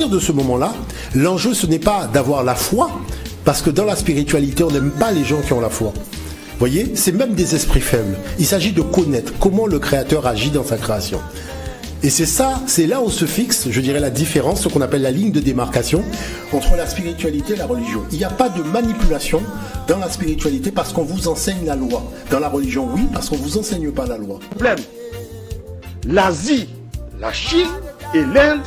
partir de ce moment-là, l'enjeu, ce n'est pas d'avoir la foi, parce que dans la spiritualité, on n'aime pas les gens qui ont la foi. Vous voyez, c'est même des esprits faibles. Il s'agit de connaître comment le Créateur agit dans sa création. Et c'est ça, c'est là où se fixe, je dirais, la différence, ce qu'on appelle la ligne de démarcation entre la spiritualité et la religion. Il n'y a pas de manipulation dans la spiritualité parce qu'on vous enseigne la loi. Dans la religion, oui, parce qu'on ne vous enseigne pas la loi. Problème. L'Asie, la Chine et l'Inde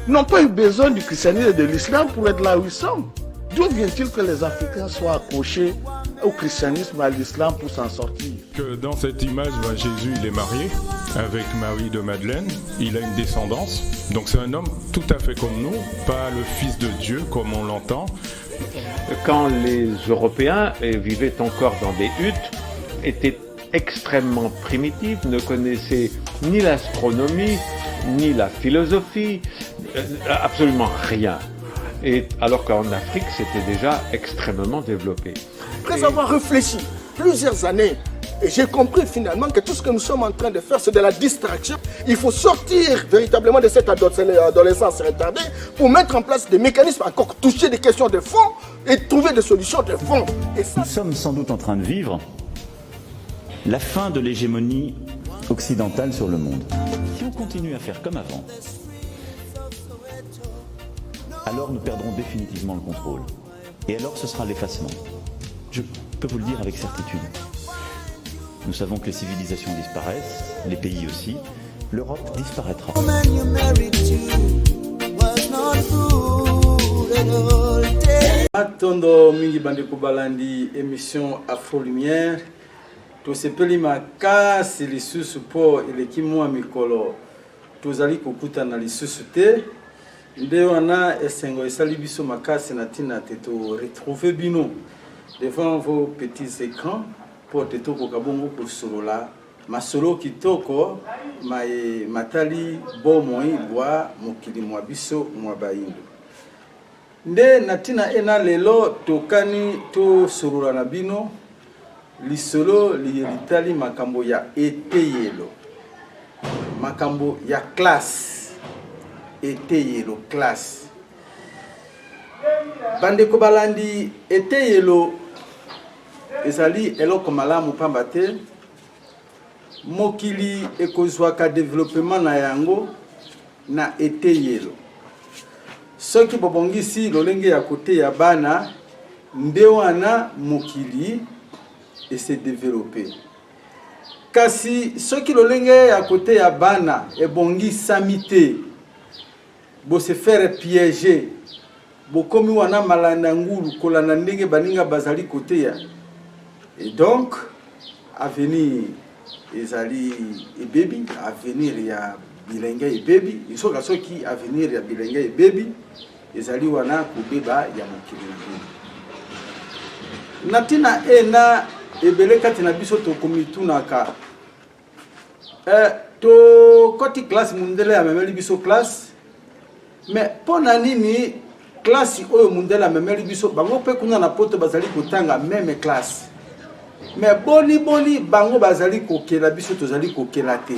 n'ont pas eu besoin du christianisme et de l'islam pour être là où ils sont. D'où vient-il que les Africains soient accrochés au christianisme, à l'islam pour s'en sortir? Que dans cette image, Jésus il est marié avec Marie de Madeleine, il a une descendance, donc c'est un homme tout à fait comme nous, pas le fils de Dieu comme on l'entend. Quand les Européens vivaient encore dans des huttes, étaient extrêmement primitifs, ne connaissaient ni l'astronomie, ni la philosophie, absolument rien. Et alors qu'en Afrique, c'était déjà extrêmement développé. Après avoir réfléchi plusieurs années, et j'ai compris finalement que tout ce que nous sommes en train de faire, c'est de la distraction. Il faut sortir véritablement de cette adolescence retardée pour mettre en place des mécanismes, encore toucher des questions de fond et trouver des solutions de fond. Et ça... Nous sommes sans doute en train de vivre la fin de l'hégémonie occidentale sur le monde. Si on continue à faire comme avant, alors nous perdrons définitivement le contrôle. Et alors ce sera l'effacement. Je peux vous le dire avec certitude. Nous savons que les civilisations disparaissent, les pays aussi. L'Europe disparaîtra. Atondo mingi bandeko balandi émission Afro Lumière. Tosepeli makasi lisusu po eleki mwa mikolo tozali kokutana lisusu te. Nde wana esengo esali biso makasi na tina te to retrouver bino devant vos petits écrans pour te toko kabongo kosolola masolo kitoko matali bomoi bwa mokili mwa biso mwa bayindo. Nde na tina ena lelo tokani to solola na bino lisolo litali makambo ya eteyelo, makambo ya classe, eteyelo classe. Bandeko balandi eteyelo ezali eloko malamu pamba te, mokili ekozwaka développement na yango na eteyelo. Soki bobongisi lolenge ya kote ya bana nde wana mokili et se développer. Kasi soki lolenge ya kote ya bana ebongi samite bo se faire piéger bo komi wana malanda ngulu kolanda ndenge baninga bazali kote ya. Et donc avenir ezali e baby, avenir ya bilenge e baby, isoka soki avenir ya bilenge e baby ezali wana kubeba ya mokili na natina ena ebele kati na biso to komitunaka to koti classe mundele ya memeli biso classe mais pona nini classe oyo mundele ya memeli biso bango pe kuna na poto bazali kotanga même classe mais boni bango bazali kokela biso tozali kokela te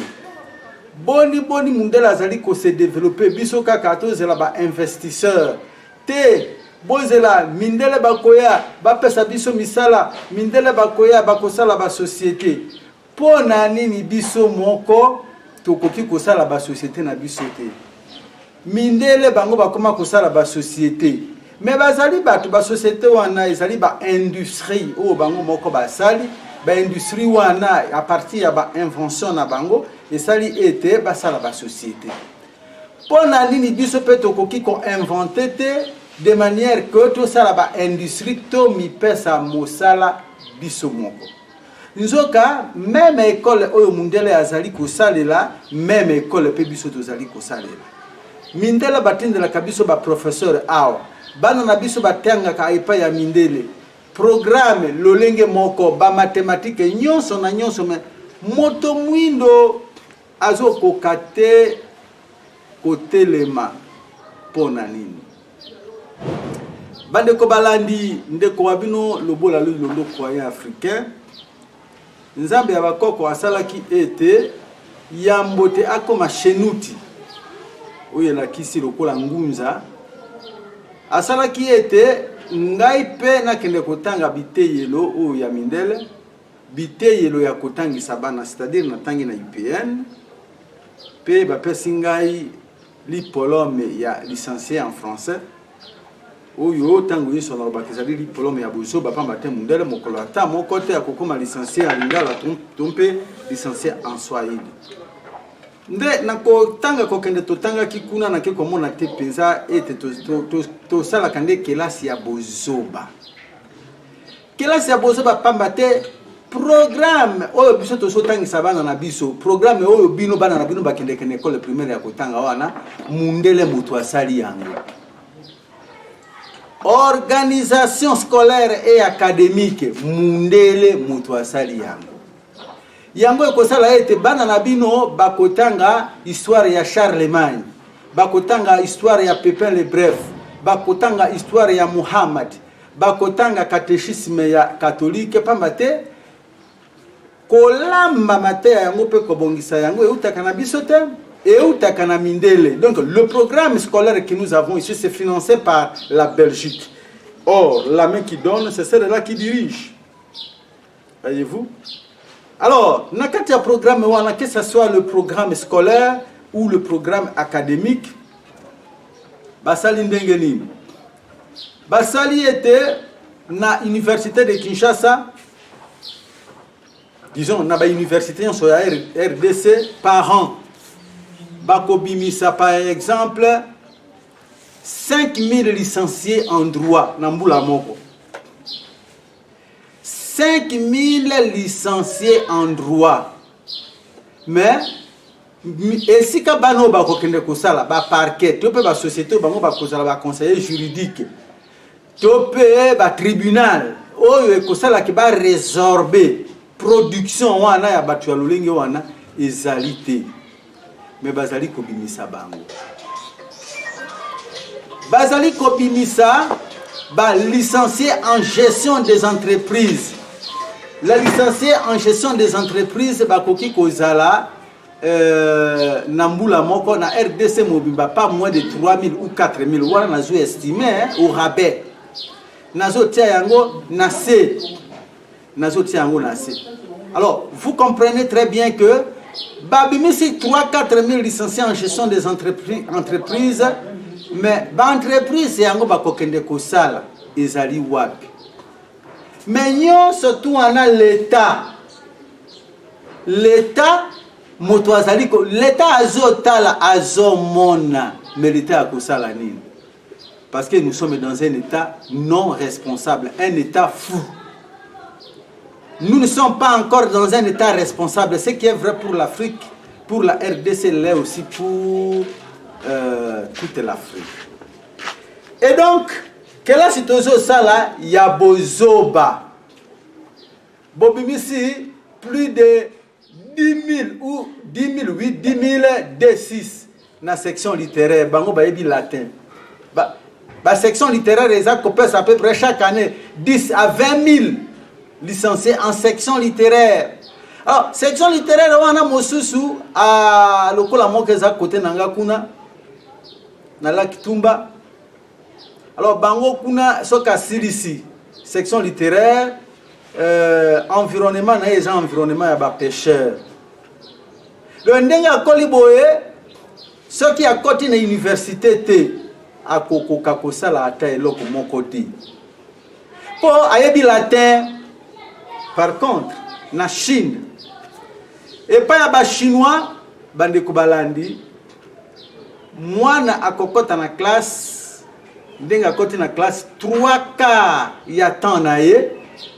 boni mundele azali ko se développer biso kaka tozela ba investisseur te bozela mindele bakoya bapesa biso misala mindele bakoya bakosala ba société pona nini biso moko tokoki kosala ba société na biso te mindele bango bakoma kosala ba société mais bazali bato ba société wana ezali ba industrie o bango moko basali ba industrie wana à partir ya ba invention na bango esali ete basala ba société pona nini biso pe tokoki ko inventer te de manière que tout ça là industrie to mi pesa mosala biso moko nzoka même école oyo mundele azali ko salela même école pe biso tozali ko salela mindele batindela kabiso ba professeur awa bana na biso batanga ka epa ya mindele programme lolenge moko ba mathématique nyonso na nyonso mais moto mwindo azoko kate kotelema pona nini bandeko balandi ndeko wabino lobola lolo croyant africain nzambe ya bakoko asalaki ete yambote akoma chenuti oyo elakisi lokola ngunza asalaki ete ngai mpe nakende kotanga biteyelo oyo ya mindele biteyelo ya kotangisa bana c'est-à-dire natangi na UPN mpe bapesi ngai diplôme ya licencié en français oyo tango nyonso nalobaka ezali diplôme ya bozoba pamba te mundele mokolo ata moko te akokoma licencié en lingala to mpe licencié en swahili nde nakotanga kokende totangaki kuna nake komona te mpenza ete tosalaka nde kelasi ya bozoba pamba te programme oyo biso tozotangisa bana na biso programme oyo bino bana na bino bakendeke na école primaire ya kotanga wana mundele moto asali yango organisation scolaire et académique mundele moto asali yango ekosala ete bana na bino bakotanga histoire ya Charlemagne bakotanga histoire ya Pépin le Bref bakotanga histoire ya Muhammad bakotanga catéchisme ya catholique pamba te kolamba mateya yango pe kobongisa yango eutaka na biso te eutaka na mindele. Donc le programme scolaire que nous avons ici c'est financé par la Belgique. Or la main qui donne c'est celle-là qui dirige. Voyez-vous? Alors nakati ya programme wana que ce soit le programme scolaire ou le programme académique basali ndenge nini basali ete na université de Kinshasa disons na ba université nyonso ya RDC par an bakobimisa par exemple 5000 licenciés en droit na mbula moko 5000 licenciés en droit mais esika bano bakokende kosala ba parquet to pe ba société bango bakozala ba conseiller juridique to pe ba tribunal oyo ekosala ki ba résorber production wana ya batu ya lolenge wana ezali te mais bazali kobimisa bango bazali kobimisa ba licencié en gestion des entreprises. La licencié en gestion des entreprises bakoki kozala nambula moko na RDC mobimba pas moins de 3000 ou 4000 wana nazo estimé au rabais nazo tia yango na C nazo tia yango na C. Alors vous comprenez très bien que babimisi 3-4000 licenciés en gestion des entreprises mais ba entreprise yango bakokende kosala ezali wapi mais nyonso wana l'état moto azali ko l'état azotala azomona mais l'état akosala nini parce que nous sommes dans un état non responsable, un état fou. Nous ne sommes pas encore dans un état responsable, ce qui est vrai pour l'Afrique, pour la RDC, l'est aussi pour toute l'Afrique. Et donc, quelle est la situation ça là? Il y a Bozoba. Bobimisi, plus de 10 000 ou 10 000, oui, 10 000 D6 dans la section littéraire. Bango baebi latin. La section littéraire est à peu près chaque année 10 à 20 000 licenciés en section littéraire. Alors, section littéraire, on a Mosusu à Lokola Mokeza côté Nangakuna, Nala Kitumba. Alors, Bango Kuna, Soka Silisi, section littéraire, environnement, na environnement, il y a pêcheurs. Le Ndenga Koliboé, ceux qui à côté de l'université, à Koko Kakosa la terre, l'eau pour mon côté. Pour ayebi latin, par contre, na Chine, et pas ya chinois, bande kubalandi, moi na akokota na classe, denga côté na classe, 3/4 ya temps na ye,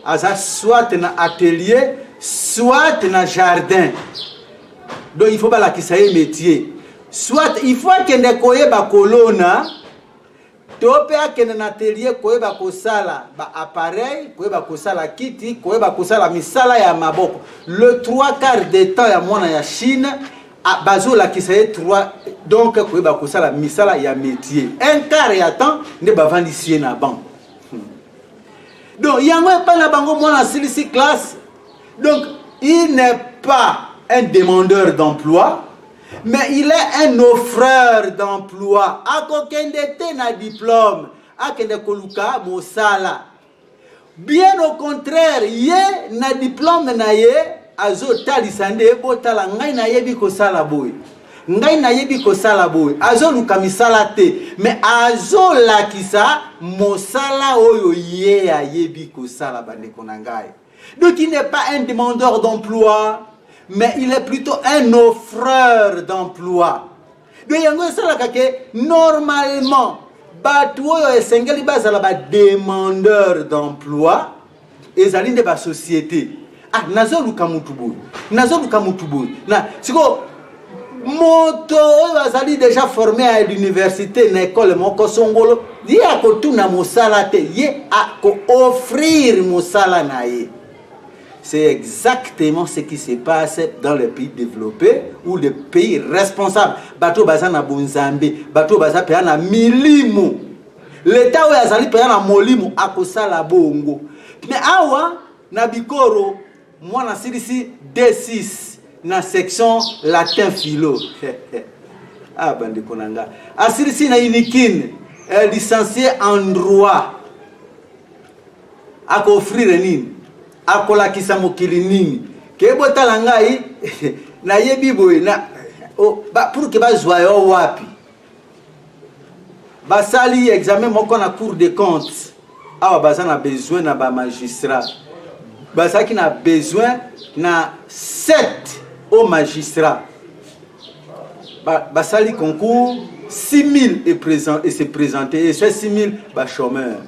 aza soit na atelier, soit na jardin. Donc il faut pas la kisaye métier. Soit il faut que ne koyeba kolona, tope akene na atelier koyeba kosala ba appareil, koyeba kosala kiti, koyeba kosala misala ya maboko. Le 3/4 de temps ya mwana ya Chine a bazo la kisaye 3 donc koyeba kosala misala ya métier. 1/4 ya temps ne bavandi sie na banc. Donc yango pas na bango mwana silisi classe. Donc il n'est pas un demandeur d'emploi, Mais il est un offreur d'emploi. Akokende te na diplôme. Akende koluka mosala. Bien au contraire, ye na diplôme na ye azo talisande botala ngai na yebi ko sala boy. Ngai na yebi ko sala boy. Azo luka misala te, mais azo lakisa mosala oyo ye a yebi ko sala bande konangai. Donc il n'est pas un demandeur d'emploi, mais il est plutôt un offreur d'emploi. Donc yango sala kake normalement batu oyo esengeli bazala ba demandeur d'emploi ezali nde ba société. Ah nazo luka mutu boy. Na siko moto oyo azali déjà formé à l'université na école moko songolo ye akotuna mosala te ye ako offrir mosala na ye. C'est exactement ce qui se passe dans les pays développés ou les pays responsables. Bato baza na bonzambe, bato baza pe na milimo. L'État ou azali pe na molimo akosala bongo. Mais awa na bikoro moi na silisi D6 na section latin philo. Ah bande konanga. Asilisi na Inikine licencié en droit. Ako offrir nini? Akola kisa mokili nini kebo tala ngai na yebi boy na pour que bazwa yo wapi basali examen moko na cour des comptes awa bazana besoin na ba magistrat basaki na besoin na 7 au magistrat basali concours 6000 et se présenter et c'est 6000 ba chômeur.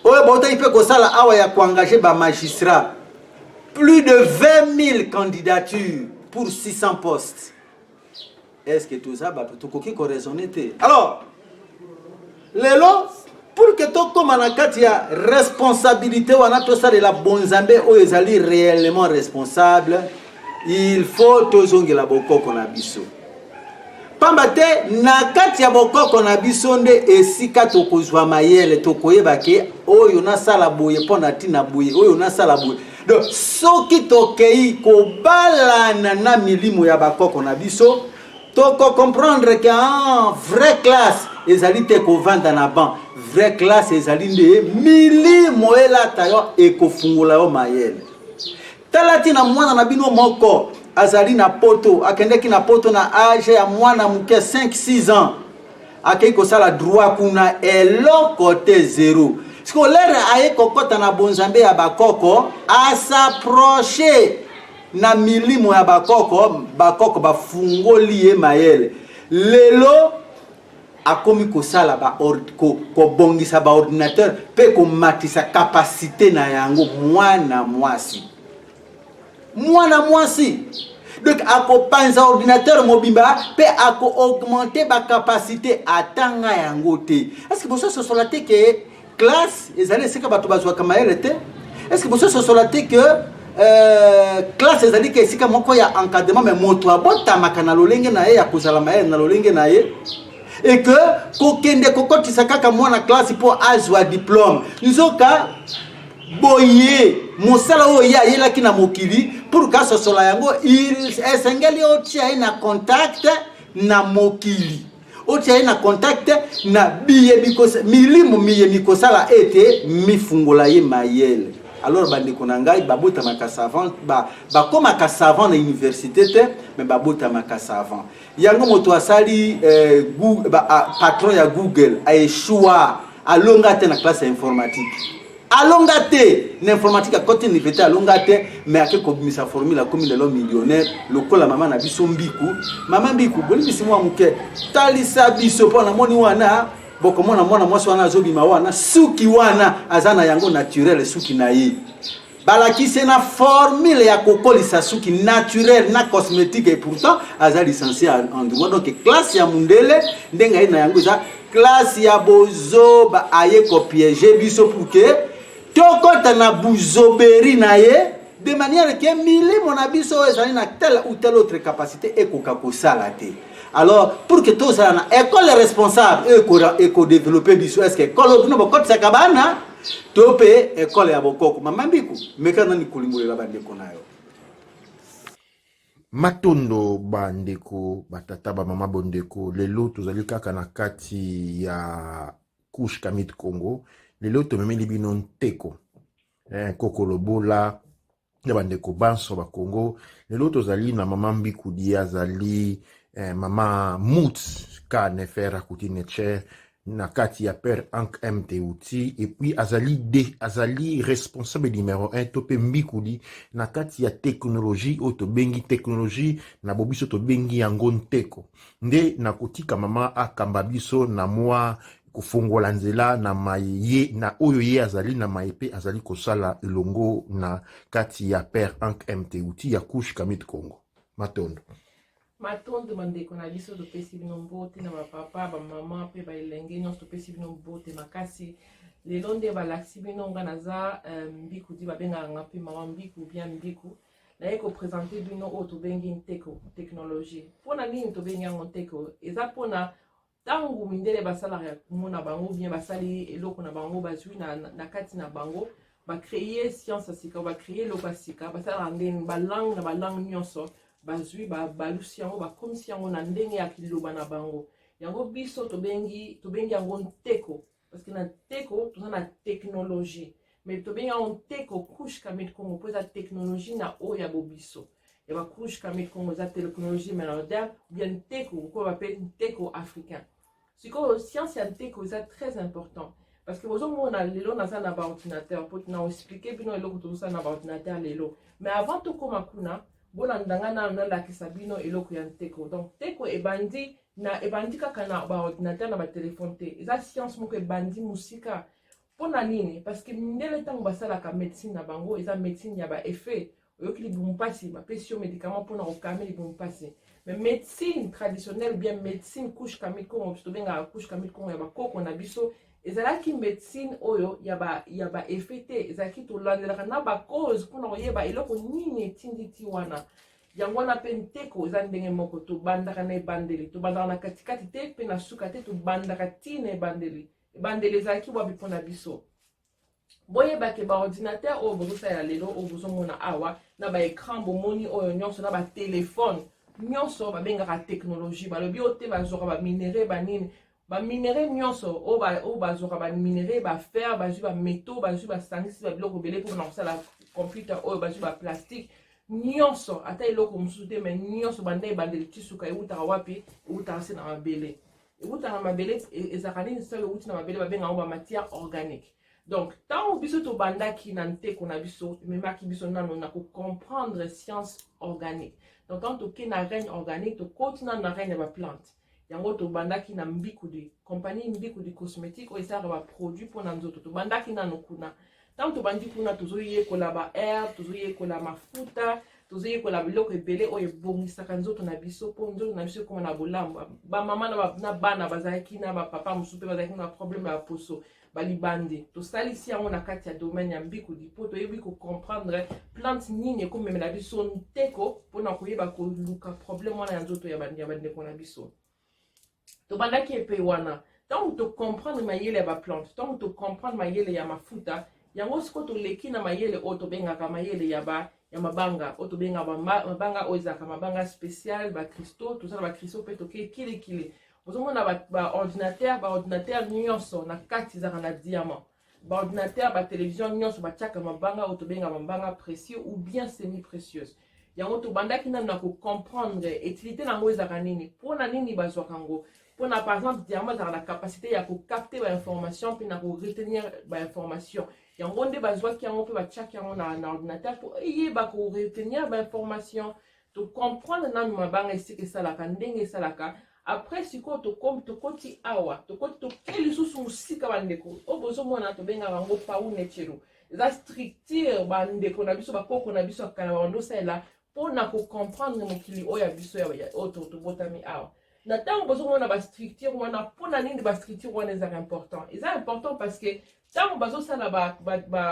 Oye bota ipe kosala awa ya engager ba magistrat. Plus de 20 000 candidatures pour 600 postes. Est-ce que tout ça va tout koki ko raisonner te? Alors, lelo pour que to comme na kati ya responsabilité wana to ça de la bonzambe o ezali réellement responsable, il faut tozongela bokoko na biso. Pambate na kati ya bokoko na biso nde esika tokozwa mayele tokoyeba ke oyo na sala boye pona tina boye oyo na sala boye. Donc soki tokei ko balana na milimo ya bakoko na biso toko comprendre que en vraie classe ezali te ko vanda na ban vraie classe ezali nde milimo elata yo ekofungula yo mayele. Talati na mwana na bino moko azali na poto akendeki na poto na âge ya mwana muke 5-6 ans akei ko sala droit kuna elo côté 0 scolaire aye kokota na bonzambe ya bakoko a s'approcher na milimo ya bakoko bafungoli ye mayele lelo akomi ko sala ba ko bongisa ba ordinateur pe ko matisa capacité na yango mwana mwasi. Donc ako panza ordinateur mobimba pe ako augmenter ba capacité atanga yango te. Est-ce que vous savez sur la te que classe ezali sika bato bazwa kama te? Est-ce que vous savez sur la te que classe ezali ke sika moko ya encadrement mais moto abota makana lolenge na ye ya kozala maele na lolenge na ye et que kokende kokotisa kaka mwana classe pour azwa diplôme. Nzoka boye mosala oya yela kina mokili pour ka sosola yango il esengeli otia na contact na mokili otia na contact na biye bikosa milimo miye mikosala ete mifungola ye mayele. Alors bandi konangai babota maka savant ba koma ka savant na université te mais babota maka savant yango moto asali patron ya Google a échoué alonga te na classe informatique. Alonga te l'informatique à côté université alonga te mais ake ko bimisa formule comme de l'homme millionnaire lokola mama na biso mbiku boli bisimo amuke talisa biso pona moni wana boko mona mwana mwasi wana azobima wana suki wana azana yango naturel suki na ye balaki c'est na formule ya kokolisa suki naturel na cosmétique et pourtant aza licencié en droit. Donc classe ya mundele ndenga ina yango za classe ya bozo ba aye ko piéger biso pour que tokota na buzoberi na ye de manière que milimo na biso ezali na telle ou telle autre capacité ekoka kosala te. Alors pour que tout ça na école responsable eko développer biso est-ce que école bino bokoti sakabana tope école ya bokoko mamambiku mekana ni kulimbolela bande konayo. Matondo bandeko batata ba mama bondeko lelo tozali kaka na kati ya couche Kamit Congo lelo tomemeli bino nteko koko lobola ya bandeko banso ba Congo lelo tozali na mama Mbikudi azali mama Mout ka nefera kutine che na kati ya père Ank MT Outi et puis azali responsable numéro 1 tope Mbikudi na kati ya technologie oto bengi technologie na bobiso to bengi yango nteko nde na kotika mama akamba biso na mwa kufongola nzela na maye na oyo ye azali na mayepe azali kosala elongo na kati ya père Ank MT Outi ya couche Kamit Congo Matondo Matondo bandeko na biso topesi bino mbote na bapapa bamama mpe baelenge nyonso topesi bino mbote makasi lelo nde balakisi bino nga naza Mbikudi babengaka nga mpe mama Mbiku bien Mbiku naye kopresente bino oyo tobengi nteko technologie mpona nini tobengi yango nteko eza mpona ntango mindele basalaka ya komona bango bien basali eloko na bango bazwi na kati na bango bacreye science ya sika bacreye eloko ya sika basalaka ndeni balangue na balangue nyonso bazwi balusi yango bakomisi yango na ndenge ya kiloba na bango yango biso tobengi yango nteko parce que na nteko toza na technologie mais tobengi yango nteko couche Kamit Congo mpo eza technologie na oyo ya bobiso ya ba couche Kamit Congo eza technologie moderne bien nteko ko bape nteko africain sikoyo science ya nteko eza très important parce que bozomona lelo naza na baordinateur mpo na expliquer bino eloko tozosala na baordinateur lelo mais avant tokóma kuna bolandanga nano nalakisa bino eloko ya nteko donc nteko ebandi kaka na baordinateur na batelefone te eza science moko ebandi mosika mpona nini parce que mindele ntango basalaka médecine na bango eza médecine ya baeffet oyoki libumu mpasi bapesi yo médicament mpona kokame libumu mpasi mais médecine traditionnelle bien médecine couche Kamit Congo tobengaka couche Kamit Congo ya bakoko na biso ezalaki médecine oyo ya ba effet te ezalaki tolandelaka na bacause mpona koyeba eloko nini etindi ti wana yango wana mpe nteko eza ndenge moko tobandaka na ebandeli tobandaka na katikati te mpe na suka te tobandaka ti na ebandeli ezalaki wapi mpona biso boyebake baordinateur oyo bozosalela lelo oyo bozomona awa na baécran bomoni oyo nyonso na batelefone nyonso babengaka technologie balobi oyo te bazwaka baminere banini baminere nyonso oyo bazwaka baminere bafer bazwi bameto bazwi basangisi babiloko ebele mpona kosala computer oyo bazwi baplastique nyonso ata eloko mosusu te me nyonso banda ebandeli ti suka eutaka wapi eutaka se na mabele eutaka na mabele ezalaka nini soki euti na mabele babengaka bamatière organique donc ntango biso tobandaki na nteko na biso ememaki biso nano na kocomprendre science organique donc ntango toke na règne organique tokoti nano na règne ya baplante yango tobandaki na Mbikudi compagnie Mbikudi cosmétique oyo esalaka baproduit mpona nzoto tobandaki nano kuna ntango tobandi kuna tozoyekola baherbe tozoyekola mafuta tozoyekola biloko ebele oyo ebongisaka nzoto na biso mpo nzoto na biso ekoma na bolambo bamama na bana bazalaki na bapapa mosusu mpe bazalaki na problème ya poso balibandi tosalisi yango na kati ya domaine ya Mbikudi mpo toyebi kocomprendre plante nini ekomemela biso nteko mpona koyeba koluka problème wana ya nzoto ya bandeko na biso tobandaki epe wana ntango tocomprendre mayele ya baplante ntango tocomprendre mayele ya mafuta yango siko toleki na mayele oyo tobengaka mayele ya mabanga oyo tobengaka mabanga oyo ezalaka mabanga spécial bakristo tozala bakristo mpe toke kilikili ozomona baordinateur nyonso na kati ezalaka na diamant baordinateur batelevizio nyonso batiaka mabanga oyo tobengaka mabanga précieux ou bien semi précieuse yango tobandaki nano na kocomprendre utilité nango ezalaka nini mpona nini bazwaka yango mpona par exemple diamant ezalaka na capacité ya kokapte bainformation mpe na koretenir bainformation yango nde bazwaki yango mpe batiaki yango na ordinateur mpo eyeba koretenir bainformation tocomprendre nano mabanga esika esalaka ndenge esalaka après sikoyo tokoti awa toke lisusu mosika bandeko oyo bozomona tobengaka yango pau netero eza structure bandeko na biso bakoko na biso akala bandosalela mpona kocomprendre mokili oyo ya biso oyo tobotami awa na ntango bozomona bastructure wana mpona nini bastructure wana ezaka important eza important parce que ntango bazosala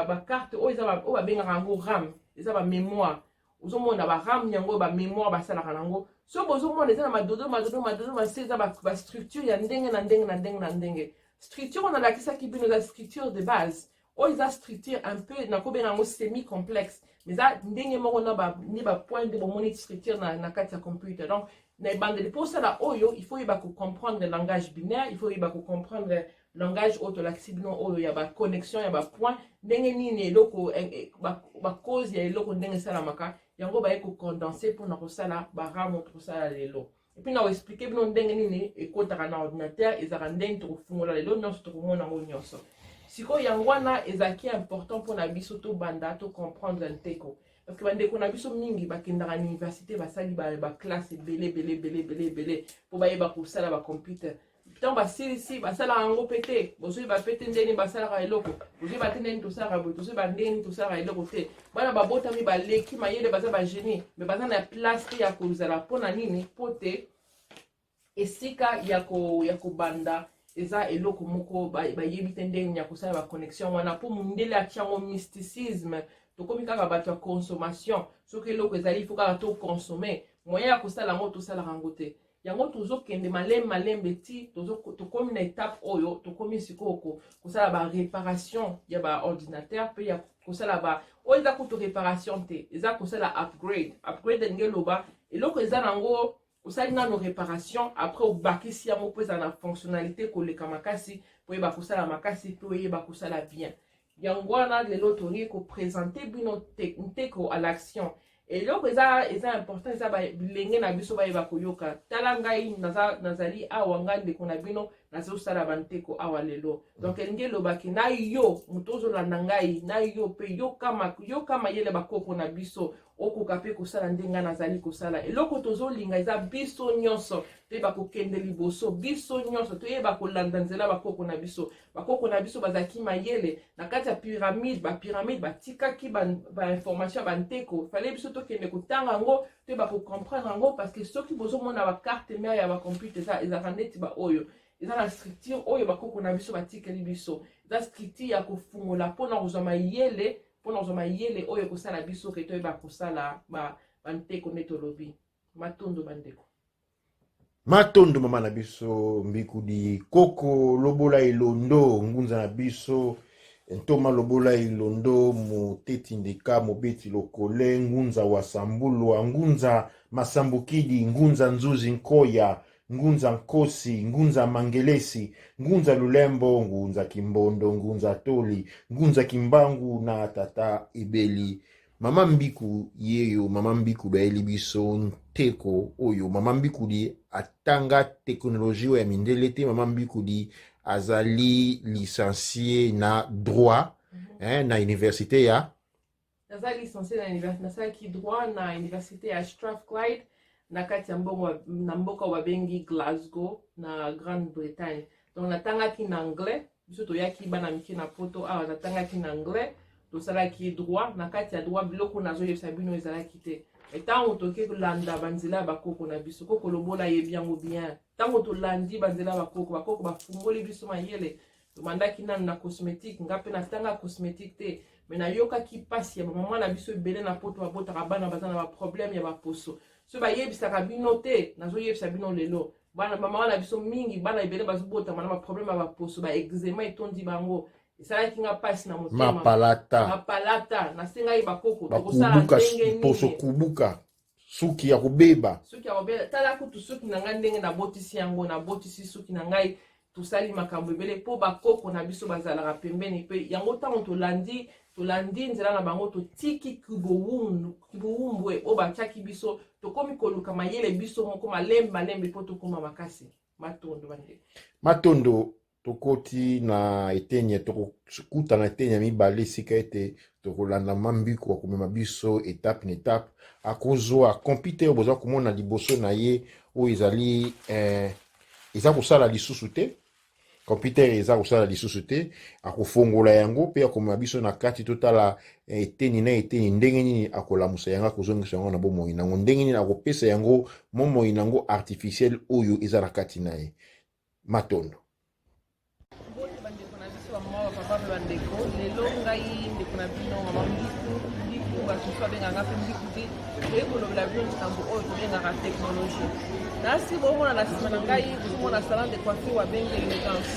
bakarte oyo babengaka yango ram eza bamémoire ozomona baram yango bamémoire basalaka nango so bozomona eza na madodo mase eza bastructure ya ndenge na ndenge structure wana alakisaki bino eza structure de base ils a structure un peu na ko benga semi complexe mais ça ndenge moko na ba ni ba point de moni structure na kati ya computer. Donc na bande de pour ça là oyo il faut y ba comprendre le langage binaire, il faut y ba comprendre le langage autolaxibino oyo ya ba connexion ya ba point ndenge nini eloko ba cause ya eloko ndenge sala maka yango ba ko condenser pour na ko sala ba ramo pour ça lelo. Et puis, nous expliquer que nous avons un ordinateur, et nous avons un ordinateur. Si vous avez un ordinateur, c'est important pour nous comprendre un teco. Parce que nous avons à l'université, nous avons une classe belé, pour un computer. Tant que si ici, bah ça la en pété, vous avez pété ndeni bah ça la eloko, vous avez pété tout ça rabot, vous avez ndeni tout ça la eloko té. Bana ba bota mi ba leki mayele bah ça ba génie, mais bah ça na place ya ko uzala pona nini pote esika yako banda eza eloko moko ba yebite ndeni ya ko ça ba connexion wana pour mundele a tiango mysticisme, to komi kaka ba to consommation, so que eloko ezali faut ka to consommer, moyen ya ko ça la ngo tout ça la rangote. Yango tozo kende malem beti tozo to comme une étape oyo to comme sikoko ko sala ba réparation ya ba ordinateur pe ya ko sala ba o eza ko to réparation te eza ko sala upgrade ngelo ba eloko eza nango ko sala na no réparation après o bakisi ya mo pesa na fonctionnalité ko le kamakasi po ba ko sala makasi po ba ko sala bien yango na lelo tori ko présenter bino teko à l'action. Et là, c'est important, ça va bilingue na biso ba koyoka. Talangai nazali awanga de konabino na so sala banteko awalelo. Donc ngelo baki na yo mutozo la nangai na yo pe yo kama yele bakoko na biso okoka pe ko sala ndenga nazali ko sala. Et loko tozo linga eza biso nyonso pe bako kende liboso biso nyonso to ye bako landanzela bakoko na biso bazaki mayele na kati ya pyramide ba tika ki ba information banteko fallait biso to kende ko tanga ngo te bako comprendre ngo parce que ceux qui bozo mona ba carte mère ya ba computer ça ils arandeti ba oyo ils ont la structure oyo bakoko na biso batikeli biso za structure ya kofungola pona kozoma yele oyo kosala biso ke to ba kosala ba banteko netolobi matondo bandeko matondo mama na biso mbikudi koko lobola ilondo ngunza na biso ntoma lobola ilondo moteti ndeka mobeti lokole ngunza wasambulwa ngunza masambukidi ngunza nzuzi nkoya ngunza nkosi ngunza mangelesi ngunza lulembo ngunza kimbondo ngunza toli ngunza kimbangu na tata ibeli mama mbiku yeyo mama mbiku baeli biso nteko oyo mama mbiku di atanga teknologie ya mindele te mama mbiku di azali licencié na droit na université ya azali licencié na université na ki droit na université ya Strathclyde na kati ya mboka wabengi Glasgow na Grande-Bretagne. Donc natangaki na anglais biso toyaki bana miki na poto awa natangaki na anglais tosalaki droit na kati ya droit biloko nazo yebisa bino ezalaki te etango toke kolanda banzela bakoko na biso koko lobola yebi yango bien tango tolandi banzela bakoko bafungoli biso mayele tomandaki nanu na cosmétique ngape na tanga cosmétique te mais na yokaki pasi ya mama na biso ebele na poto babotaka bana baza na baproblème ya baposo so bayebisaka bino te nazo yebisa bino lelo bana mama na biso mingi bana ebele bazobotama na baproblème ya baposo baexema etondi bango esalaki nga pasi na motema mapalata nasengai bakoko tokosala ndenge nini poso kubuka suki ya kubeba tala kutu suki na ngai ndenge nabotisi yango nabotisi suki na ngai tosali makambo ebele po bakoko na biso bazalaka pembeni pe yango ntango tolandi nzela na bango totiki kibuwumbwe o batiaki biso tokomi koluka mayele biso moko malembe po tokoma makasi matondo bande matondo tokoti na etenye tokuta na etenye mibale sika ete tokolanda mambiku akomema biso étape na étape akozwa computer boza komona liboso na ye oyo ezali eza kosala lisusu te computer eza kosala lisusu te akofongola yango pe akomema biso na kati totala eteni na eteni ndenge nini akolamusa yango akozongisa yango na bomoi nango ndenge nini akopesa yango momoi nango artificiel oyo eza na kati na ye matondo bandeko lelo ngai ndeko na bino mama mbiku basusu abengaka mpe mbiku te ekolobela bino likambo oyo tobengaka teknologie nasi bomona na nsima na ngai ozomona salon de coiffure wabengi elegance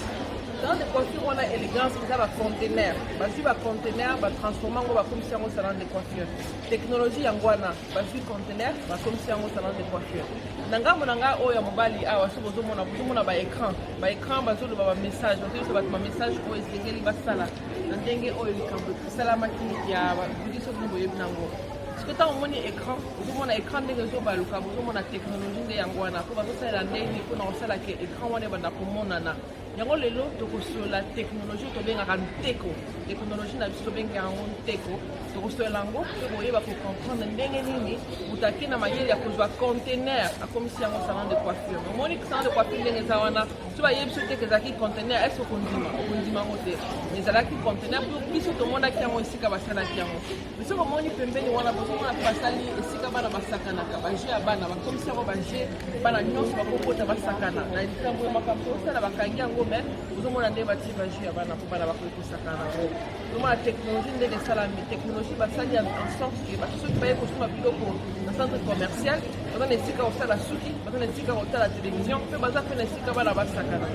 salon de coiffure on a élégance eza bacontener bazwi bacontener batransforme yango bakomisi yango salon de coiffure technologie yango wana bazwi contener bakomisi yango salon de coiffure na ngambo na ngai oyo ya mobali awa so bozomona baécran bazoloba bamessage bazoyosa bato bamessage oyo esengeli basala na ndenge oyo likambo esalamaki ya biso bino boyebi nango parce que ntango omoni écran ozomona écran ndenge ezobaluka bozomona technologie nde yango wana mpo bazosalela ndenge mpona kosala ke écran wana ebanda komonana yango lelo tokosola technologie tobengaka nteko technologie na biso tobengaka yango nteko tokosola yango mpe boyeba kocomprendre ndenge nini moto ake na mayele ya kozwa contener akomisi yango salon de coiffure omoni salon de coiffure ndenge eza wana so bayebi biso teke ezalaki contener est ce okondima yango te ezalaki contener mpo biso tomonaki yango esika basalaki yango biso komoni pembeni wana bozomona mpe basali esika bana basakanaka baje ya bana bakomisi yango baje bana nyonso bakokota basakana na likambo ya makambo osala bakangi yango me ozomona nde batie baje ya bana mpo bana bakoki kosakana yango ozomona technologie ndenge esalami technologie basali en sorte ke bato soki baye kosomba biloko na centre commercial baza na esika kosala suki baza na esika kotala télévision mpe baza mpe na esika bana basakana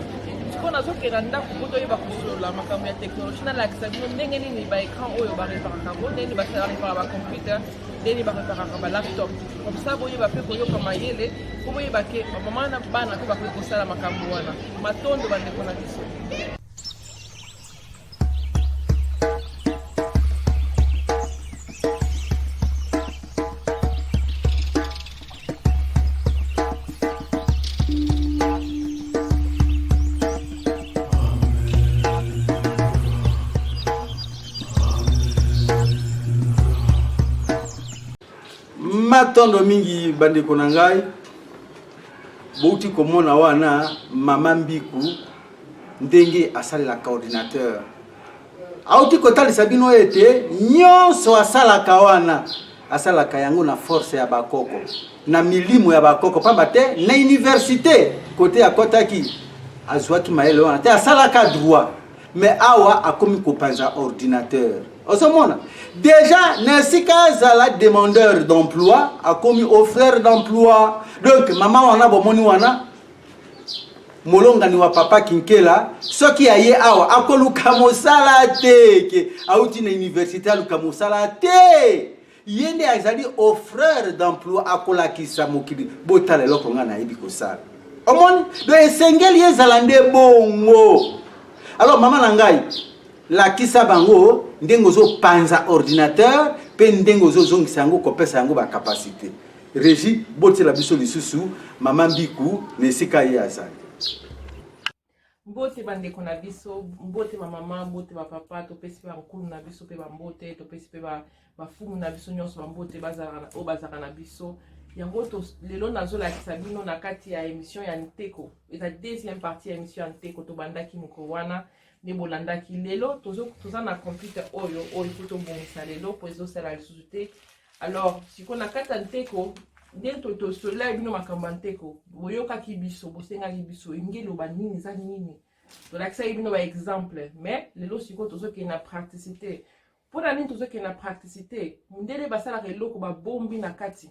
sikoyo nazokenda ndako mpo toyeba kosolola makambo ya technologie nalakisa bino ndenge nini baécran oyo bareparaka yango ndenge nini barepara bacomputer ndenge bareparaka balaptop comme ça boyeba mpe koyoka mayele mpo boyeba ke bamama na bana mpe bakoki kosala makambo wana matondo bandeko na biso. Matondo mingi bandeko na ngai bouti komona wana mama Mbiku ndenge asalelaka ordinateur auti kotalisa bino ete nyonso asalaka wana asalaka yango na force ya bakoko na milimo ya bakoko pamba te na université kote akotaki azwaki mayele wana te asalaka droit mais awa akomi kopanza ordinateur osomona déjà nesika zala demandeur d'emploi akomi offreur d'emploi donc mama wana bomoni wana molonga ni wa papa kinkela soki aye awa akoluka mosala te auti na université aluka mosala te yende azali offreur d'emploi akolakisa mokili botala eloko nga na yebi kosala omoni donc esengeli ezala nde bongo. Alors mama na ngai lakisa bango ndenge ozopanza ordinateur pe ndenge ozozongisa yango kopesa yango bacapacité régie botela biso lisusu mama Mbiku nesika ye azali. Mbote bandeko na biso mbote mama mbote papa topesi ba nkulu na biso pe bambote topesi pe bafumu na biso nyonso bambote bazaka na biso yango lelo nazolakisa bino na kati ya émission ya Nteko eza deuxième partie ya émission ya Nteko tobandaki moko wana ne bolandaki lelo toza na computer oyo tobongisa lelo po ezosala lisusu te. Alors siko na kati ya Nteko ndenge tosola bino makambo ya Nteko boyokaki biso bosengaki biso ingeloba nini eza nini tolakisa bino ba exemple mais lelo siko tozokende na praticité mpona nini tozokende na praticité ndenge basalaka eloko babombi na kati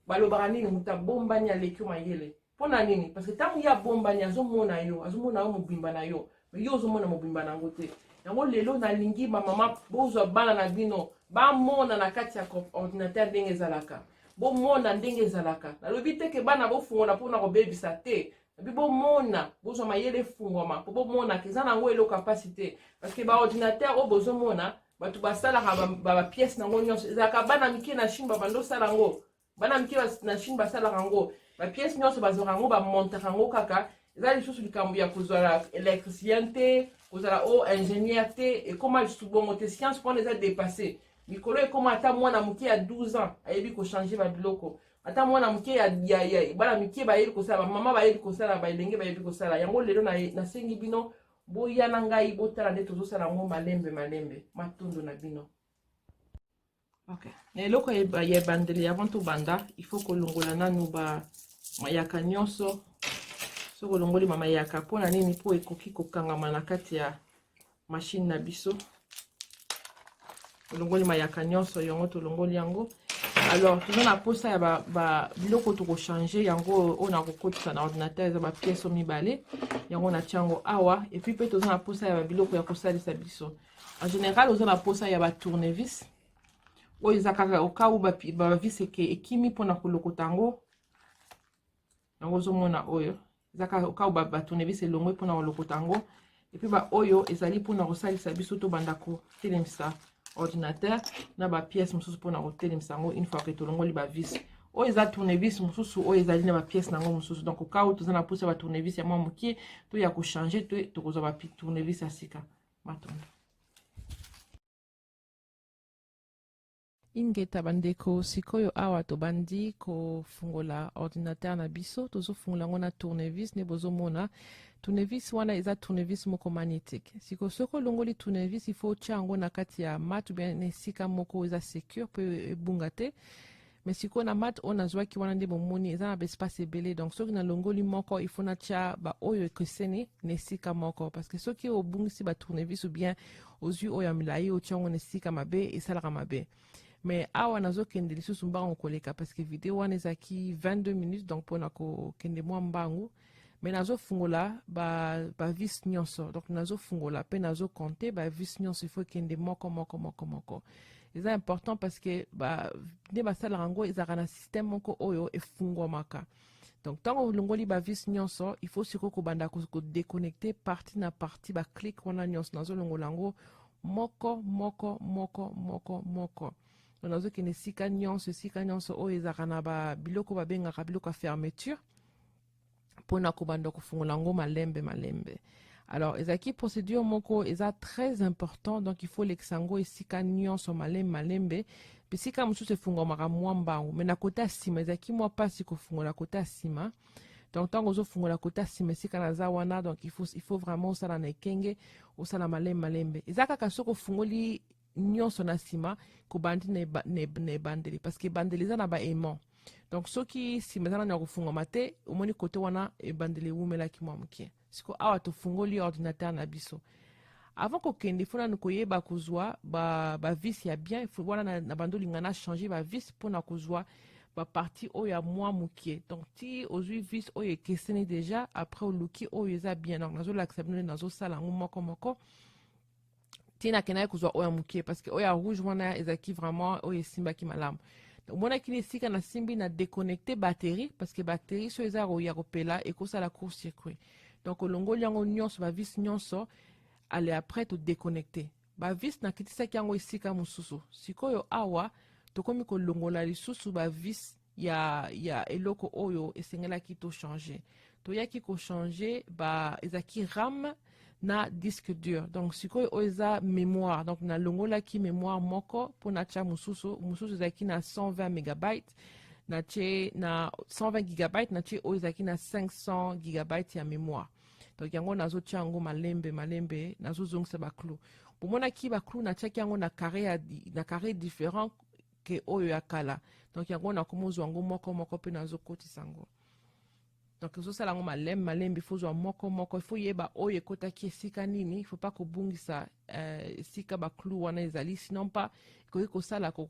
balobaka nini moto abombani aleki mayele mpona nini parce que ntango ye abombani azomona yo mobimba na yo yo ozomona mobimba nango te yango lelo nalingi bamama bozwa bana na bino bamona na kati ya ordinateur ndenge ezalaka bomona ndenge ezalaka nalobi teke bana bofungola mpona kobebisa te nabi bomona bozwa mayele efungwama mpo bomona keza nango eloko apasi te parce que baordinateur oyo bozomona bato basalaka bapiese nango nyonso ezalaka bana mike na chine babanda osala yango bana mike na chine basalaka yango bapiese nyonso bazwaka yango bamontaka yango kaka eza lisusu likambo ya kozala électricien te kozala ingénieur te ekoma lisusu bongo te science mpona eza dépassé mikolo ekoma ata mwana moke ya 12 ans ayebi kochange babiloko ata mwana moke ya bana mike bayebi kosala bamama bayebi kosala baelenge bayebi kosala yango lelo nasengi bino boya na ngai botala nde tozosala yango malembe matondo na bino. Ok, na eloko ya ebandeli avant tobanda il faut kolongola nanu mayaka nyonso soko longoli mayaka mpona nini mpo ekoki kokangama na kati ya machine na biso olongoli mayaka nyonso yango tolongoli yango Alors toza na posa ya biloko tokochange yango oyo nakokotisa na ordinateur eza bapiese mibale yango natia yango awa. Et puis mpe toza na posa ya biloko ya kosalisa biso. En général oza na posa ya tournevis oyo eza kaka oka u bavis ekimi mpona kolokota yango yango ozomona oyo eza kaka oka u tournevis elongwe mpona kolokota yango. Et puis oyo ezali mpona kosalisa biso tobanda kotelemisa ordinateur na bapiese mosusu mpona kotelemisa yango une fois ke tolongoli bavis oyo eza tournevis mosusu oyo ezali na bapiese nango mosusu. Donc oka oyo toza na posa ya tournevis ya mwa mokie to ya kochange to tokozwa tournevis ya sika matondo. Ingeta bandeko sikoyo awa tobandi kofungola ordinateur na biso tozofungola yango na tournevis ne bozomona tournevis wana eza tournevis moko magnétique. Siko soko longoli tournevis il faut tia yango na kati ya mat ou bien esika moko eza secure pe ebunga te. Mais siko na mat on azwaki wana nde bomoni eza na espace ebele. Donc soki na longoli moko il faut na tia oyo ekeseni na esika moko parce que soki obungisi tournevis ou bien ozwi oyo ya milai otia yango na esika mabe esalaka mabe. Mais awa nazokende lisusu mbango koleka parce que vidéo wana ezaki 22 minutes donc mpona kokende mwa mbangu. Mais nazofungola vis nyonso. Donc nazofungola pe nazokonte vis nyonso il faut kende moko. C'est important parce que nde basalaka yango ezalaka na système moko oyo efungwamaka. Donc ntango olongoli vis nyonso il faut sikoyo kobanda kodéconnecter partie na partie clic wana nyonso nazolongola yango moko. Donc nazokende esika nyonso oyo ezalaka na biloko babengaka biloko ya fermeture pona kobanda kofungola yango malembe. Alors ezaki procédure moko eza très important donc il faut lekisa yango esika nyonso malembe pe sika mosusu efungwamaka mwa mbangu mais na kota nsima ezaki mwa mpasi kofungola kota nsima. Donc ntango ozofungola kota nsima esika naza wana donc il faut vraiment osala na ekenge osala malembe. Eza kaka soki ofungoli nyonso na nsima kobandi na ebandeli parce que ebandeli eza na baaimant. Donc soki nsima eza nani ya kofungwama te omoni kote wana ebandeli ewumelaki mwa mokie. Siko awa tofungoli ordinateur na biso avant kokende fona niko yeba kozwa vis ya bien wana na bando lingana changer vis mpona kozwa partie oyo ya mwa mokie. Donc ti ozwi vis oyo ekeseni déjà après oluki oyo eza bien. Donc nazolakisa bino nazosala yango moko tina kena kozwa oyo ya mokie parce que oyo ya rouge wana ezaki vraiment oyo esimbaki malamu. omonaki na esika na simbi na déconnecter batterie parce que batterie so eza ya kopela ekosala court circuit. Donc olongoli yango nyonso bavis nyonso ale après to déconnecter bavis na kitisaki yango esika mosusu. Sikoyo awa tokomi kolongola lisusu bavis ya eloko oyo esengelaki to changer. Toyaki ko changer ezaki RAM na disque dur. Donc sikoyo oza mémoire. Donc na longolaki mémoire moko pour na tia mususu ezaki na 120 MB na 120 GB na tia ezaki na 500 GB ya mémoire. Donc yango nazo tia yango malembe nazo zongisa ba clou. Pomona ki ba clou na tia yango na carré différent que oyo ya kala. Donc yango na komozo yango moko pe nazo kotisa yango. Donc ça la malembe il faut jouer moko il faut yeba oye kota ki esika nini il faut pas ko bungisa esika ba clou wana ezali sinon pas ko sala ko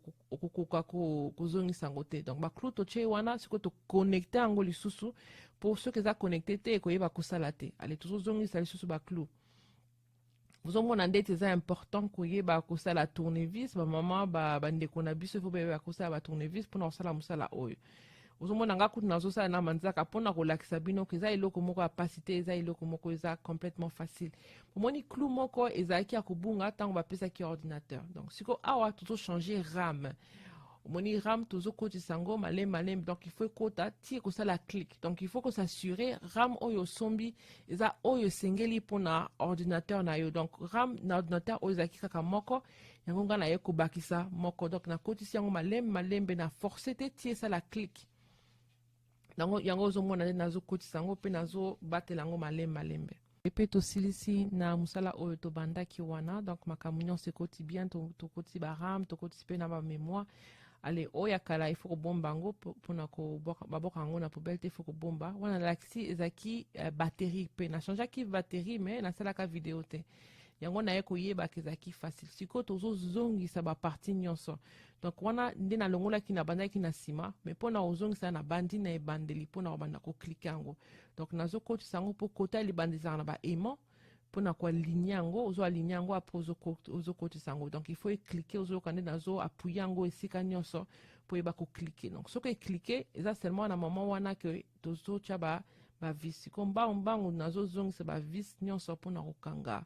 zongisa ngote. Donc ba clou to che wana siko to connecter ngo lisusu pour ceux qui za connecter te ko yeba ko sala te. Allez to zongisa lisusu ba clou. Vous avez mon ndete c'est important ko yeba ko sala tournevis ba maman ba ndeko na biso faut ba ko sala tournevis pour na sala musala oyo. Ozomona nga kutu nazosala na manzaka mpona kolakisa bino ke eza eloko moko ya pasi te eza eloko moko eza complètement facile. Omoni clou moko ezalaki ya kobunga ntango bapesaki ordinateur. Donc siko awa tozochanger RAM. Omoni RAM tozokotisa yango malembe donc il faut ekota ti ekosala clic. Donc il faut ko s'assurer RAM oyo sombi eza oyo esengeli mpona ordinateur na yo. Donc RAM na ordinateur oyo ezalaki kaka moko yango nga na ye kobakisa moko. Donc nakotisi yango malembe na force te ti esala clic. Yango ozomona nde nazokotisa yango mpe nazobatela yango malembe epe tosilisi na musala oyo tobandaki wana. Donc makambo nyonso ekoti bien tokoti baram tokotisi mpe na bamémoire ale oyo akala ifo kobomba yango mpona baboka yango na poubelle te ifo kobomba wana nalakisi ezaki batterie mpe nachangeaki batterie mais nasalaka video te yango na ye koyeba kezaki facile siko tozozongisa baparti nyonso donc wana nde nalongolaki na bandaki na nsima mais mpo na ozongisa na bandi na ebandeli mpo na kobanda koklike yango donc nazokotisa yango mpo kota elibanda ezalaka na baaimant mpo na koaligne yango ozoaligne yango apres ozokotisa yango donc il faut eklike ozoyoka nde nazoapuye yango esika nyonso mpo yeba koklike donc soki eklike eza seulement na moment wana ke tozotya bavis siko mbangu nazozongisa bavis nyonso mpo na kokanga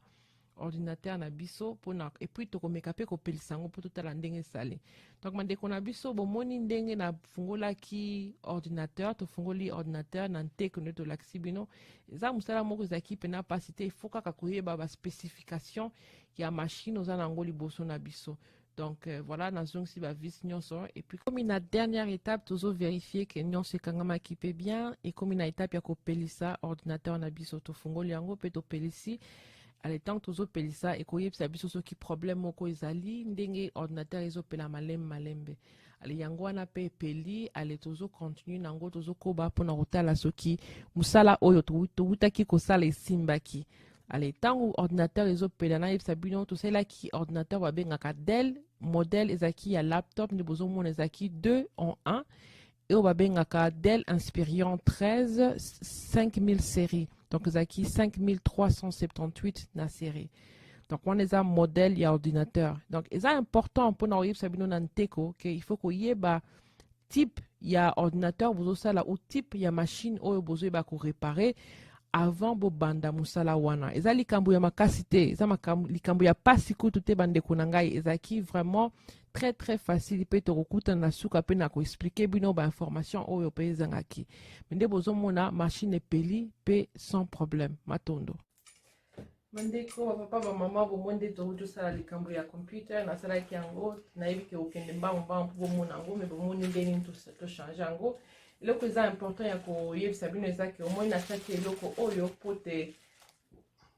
ordinateur na biso pona et puis tokomeka pe kopelisa yango po totala ndenge esali donc mandeko na biso bomoni ndenge na fungolaki ordinateur tofungoli ordinateur na nteko nde tolakisi bino eza mosala moko ezalaki pena pasi te ifo kaka koyeba baspecification ya machine oza nango liboso na biso donc voilà nazongisi bavis nyonso et puis comme na dernière étape tozo vérifier que nyonso ekangamaki pe bien et comme na étape ya kopelisa ordinateur na biso tofungoli yango pe topelisi ale tant tozopelisa ekoyebisa biso soki problème moko ezali ndenge ordinateur ezopela malembe ale yango wana pe epeli ale tozocontinue nango tozokoba mpona kotala soki mosala oyo towutaki kosala esimbaki ale ntango ordinateur ezopela nayebisa bino tosalaki ordinateur babengaka Dell modèle ezalaki ya laptop nde bozomona ezalaki 2 en 1 oyo babengaka Dell Inspiron 13 5000 série donc ezalaki 5378 na série donc on est un modèle ya ordinateur donc c'est important pour na oyebisa bino na nteko que il faut koyeba type ya ordinateur bozosala ou type ya machine oyo bozoyeba ko réparer avant bobanda musala wana eza likambo ya makasi te eza likambo ya pasi kutu te bandeko na ngai ezalaki vraiment très très facile pe tokokuta na suka pe na ko expliquer bino ba information oyo pe ezangaki mende bozomona machine epeli pe sans problème matondo mandeko papa ba mama bomonde tozosala likambo ya computer na sala yango nayebi ke okende mbambo bomona ngo me bomoni ndeni to changer yango eloko eza important ya koyebisa bino ezaki omoi nataki eloko oyo po te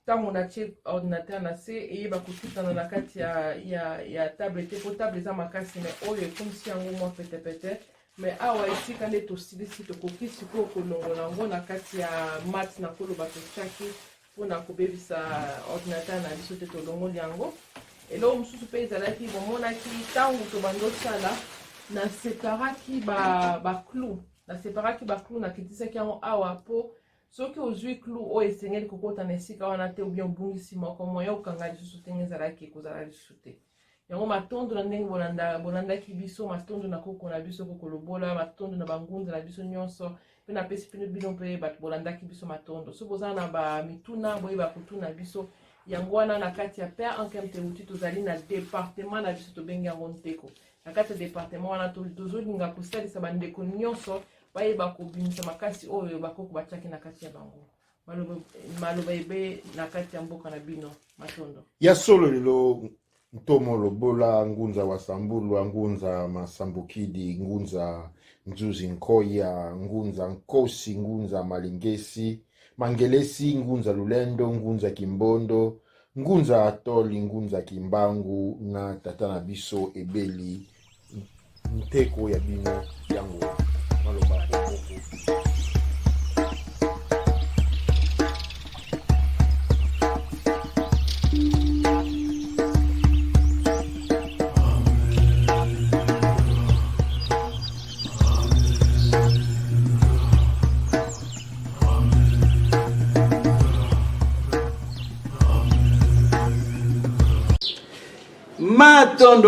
ntango natie ordinateur na se eyeba kotutana na kati ya table te po table eza makasi me oyo ekomisi yango mwa petepete me awa esika nde tosilisi tokoki sikoyo kolongola yango na kati ya mat na koloba totiaki mpona kobebisa ordinateur na biso te tolongoli yango eloko mosusu mpe ezalaki bomonaki ntango tobandosala naseparaki baclou naseparaki baclou nakitisaki yango awa po soki ozwi clou oyo esengeli kokota na esika wana te obien obungisi moko moya okanga lisusu te ezalaki ekozala lisusu te yango matondo na ndenge bolandaki biso matondo na koko na biso kokolobola matondo na bangunza na biso nyonso mpe napesi pino bino mpe bato bolandaki biso matondo so bozala na bamituna boyeba kotuna biso yango wana na kati ya père ankem teuti tozali na département na biso tobengi yango nteko na kati ya département wana tozolinga kosalisa bandeko nyonso bayeba kobimisa makasi oyo bakoko batiaki na kati ya bango maloba ebe na kati ya mboka na bino matondo ya solo lelo ntomo lobola ngunza wasambulu ngunza masambukidi ngunza nzuzi nkoya ngunza nkosi ngunza malingesi mangelesi ngunza lulendo ngunza kimbondo ngunza atoli ngunza kimbangu na tata na biso ebeli nteko ya bino yango maloba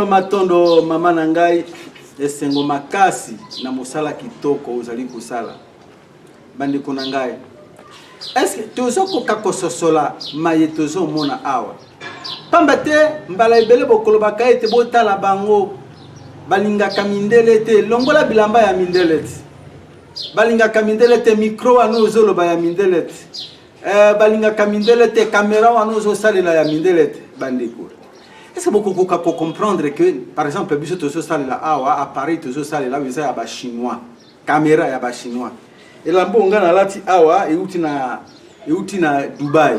matondo mama na ngai esengo makasi na mosala kitoko ozali kosala bandeko na ngai est-ce que tozokoka kososola maye tozomona awa pamba te mbala ebele bokolobaka ete botala bango balingaka mindele te longola bilamba ya mindele te balingaka mindele te micro wana ozoloba ya mindele te balingaka mindele te kamera wana ozosalela ya mindele te bandeko. Est-ce que beaucoup de comprendre que, par exemple, biso tozo sale la awa appareil tozo sale la visa ya ba chinois, caméra ya ba chinois. Et la bonga na lati awa e uti na Dubai.